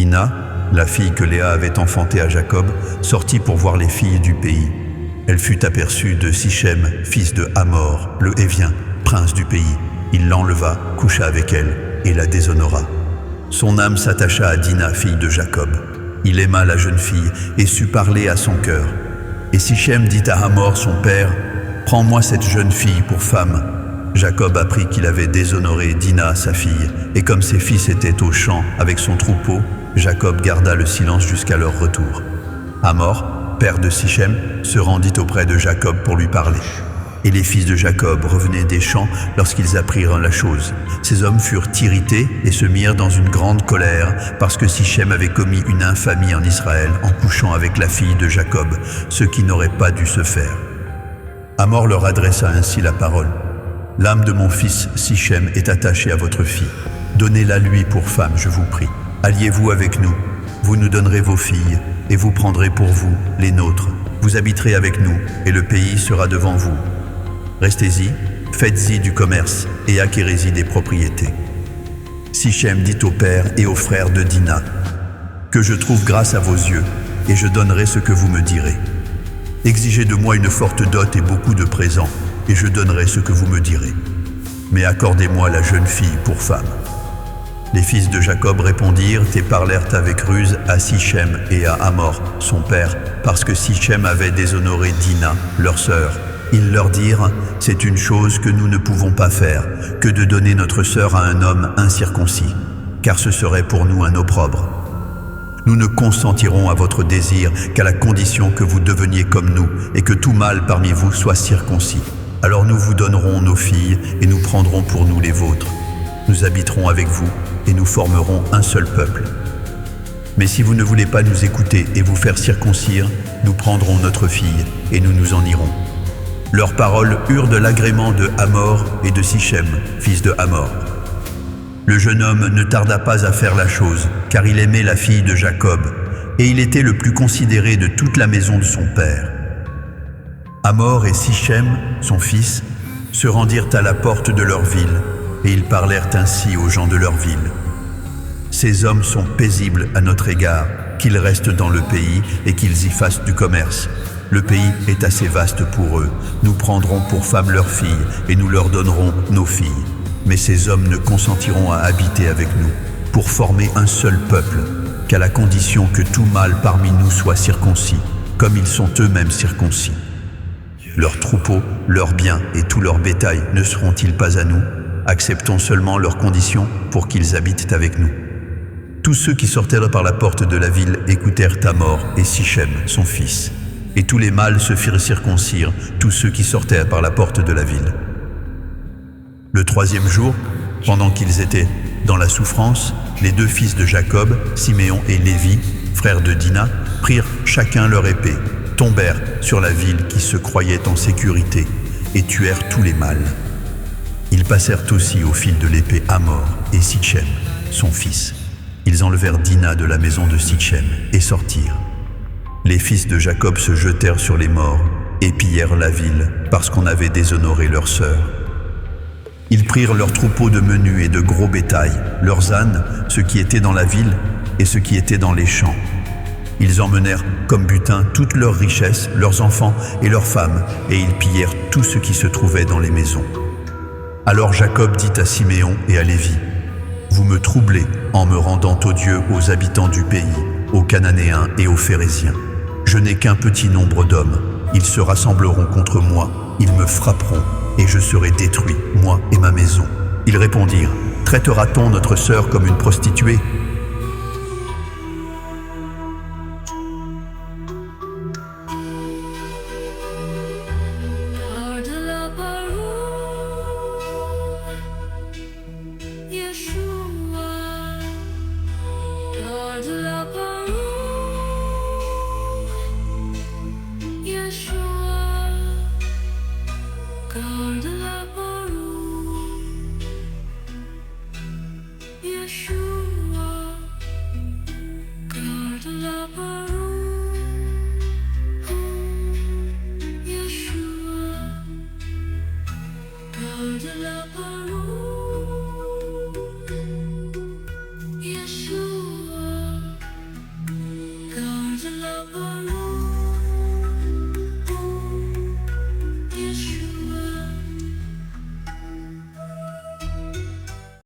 Dina, la fille que Léa avait enfantée à Jacob, sortit pour voir les filles du pays. Elle fut aperçue de Sichem, fils de Hamor, le Hévien, prince du pays. Il l'enleva, coucha avec elle et la déshonora. Son âme s'attacha à Dina, fille de Jacob. Il aima la jeune fille et sut parler à son cœur. Et Sichem dit à Hamor, son père, « Prends-moi cette jeune fille pour femme. » Jacob apprit qu'il avait déshonoré Dina, sa fille, et comme ses fils étaient au champ avec son troupeau, Jacob garda le silence jusqu'à leur retour. Hamor, père de Sichem, se rendit auprès de Jacob pour lui parler. Et les fils de Jacob revenaient des champs lorsqu'ils apprirent la chose. Ces hommes furent irrités et se mirent dans une grande colère parce que Sichem avait commis une infamie en Israël en couchant avec la fille de Jacob, ce qui n'aurait pas dû se faire. Hamor leur adressa ainsi la parole. « L'âme de mon fils Sichem est attachée à votre fille. Donnez-la lui pour femme, je vous prie. Alliez-vous avec nous. Vous nous donnerez vos filles et vous prendrez pour vous les nôtres. Vous habiterez avec nous et le pays sera devant vous. Restez-y, faites-y du commerce et acquérez-y des propriétés. » Sichem dit au père et aux frères de Dina, « Que je trouve grâce à vos yeux, et je donnerai ce que vous me direz. Exigez de moi une forte dot et beaucoup de présents, et je donnerai ce que vous me direz. Mais accordez-moi la jeune fille pour femme. » Les fils de Jacob répondirent et parlèrent avec ruse à Sichem et à Hamor, son père, parce que Sichem avait déshonoré Dina, leur sœur. Ils leur dirent, « C'est une chose que nous ne pouvons pas faire, que de donner notre sœur à un homme incirconcis, car ce serait pour nous un opprobre. Nous ne consentirons à votre désir qu'à la condition que vous deveniez comme nous et que tout mâle parmi vous soit circoncis. Alors nous vous donnerons nos filles et nous prendrons pour nous les vôtres. Nous habiterons avec vous et nous formerons un seul peuple. Mais si vous ne voulez pas nous écouter et vous faire circoncire, nous prendrons notre fille et nous nous en irons. » Leurs paroles eurent de l'agrément de Hamor et de Sichem, fils de Hamor. Le jeune homme ne tarda pas à faire la chose, car il aimait la fille de Jacob, et il était le plus considéré de toute la maison de son père. Hamor et Sichem, son fils, se rendirent à la porte de leur ville, et ils parlèrent ainsi aux gens de leur ville. « Ces hommes sont paisibles à notre égard, qu'ils restent dans le pays et qu'ils y fassent du commerce. Le pays est assez vaste pour eux. Nous prendrons pour femmes leurs filles et nous leur donnerons nos filles. Mais ces hommes ne consentiront à habiter avec nous pour former un seul peuple, qu'à la condition que tout mâle parmi nous soit circoncis, comme ils sont eux-mêmes circoncis. Leurs troupeaux, leurs biens et tout leur bétail ne seront-ils pas à nous? Acceptons seulement leurs conditions pour qu'ils habitent avec nous. » Tous ceux qui sortirent par la porte de la ville écoutèrent Hamor et Sichem, son fils. Et tous les mâles se firent circoncire, tous ceux qui sortaient par la porte de la ville. Le troisième jour, pendant qu'ils étaient dans la souffrance, les deux fils de Jacob, Siméon et Lévi, frères de Dina, prirent chacun leur épée, tombèrent sur la ville qui se croyait en sécurité et tuèrent tous les mâles. Ils passèrent aussi au fil de l'épée Hamor et Sichem, son fils. Ils enlevèrent Dina de la maison de Sichem et sortirent. Les fils de Jacob se jetèrent sur les morts et pillèrent la ville parce qu'on avait déshonoré leur sœur. Ils prirent leurs troupeaux de menus et de gros bétail, leurs ânes, ce qui était dans la ville et ce qui était dans les champs. Ils emmenèrent comme butin toutes leurs richesses, leurs enfants et leurs femmes, et ils pillèrent tout ce qui se trouvait dans les maisons. Alors Jacob dit à Siméon et à Lévi, « Vous me troublez en me rendant odieux aux habitants du pays, aux Cananéens et aux Phéréziens. Je n'ai qu'un petit nombre d'hommes. Ils se rassembleront contre moi, ils me frapperont, et je serai détruit, moi et ma maison. » Ils répondirent, « Traitera-t-on notre sœur comme une prostituée ? » Yeshua.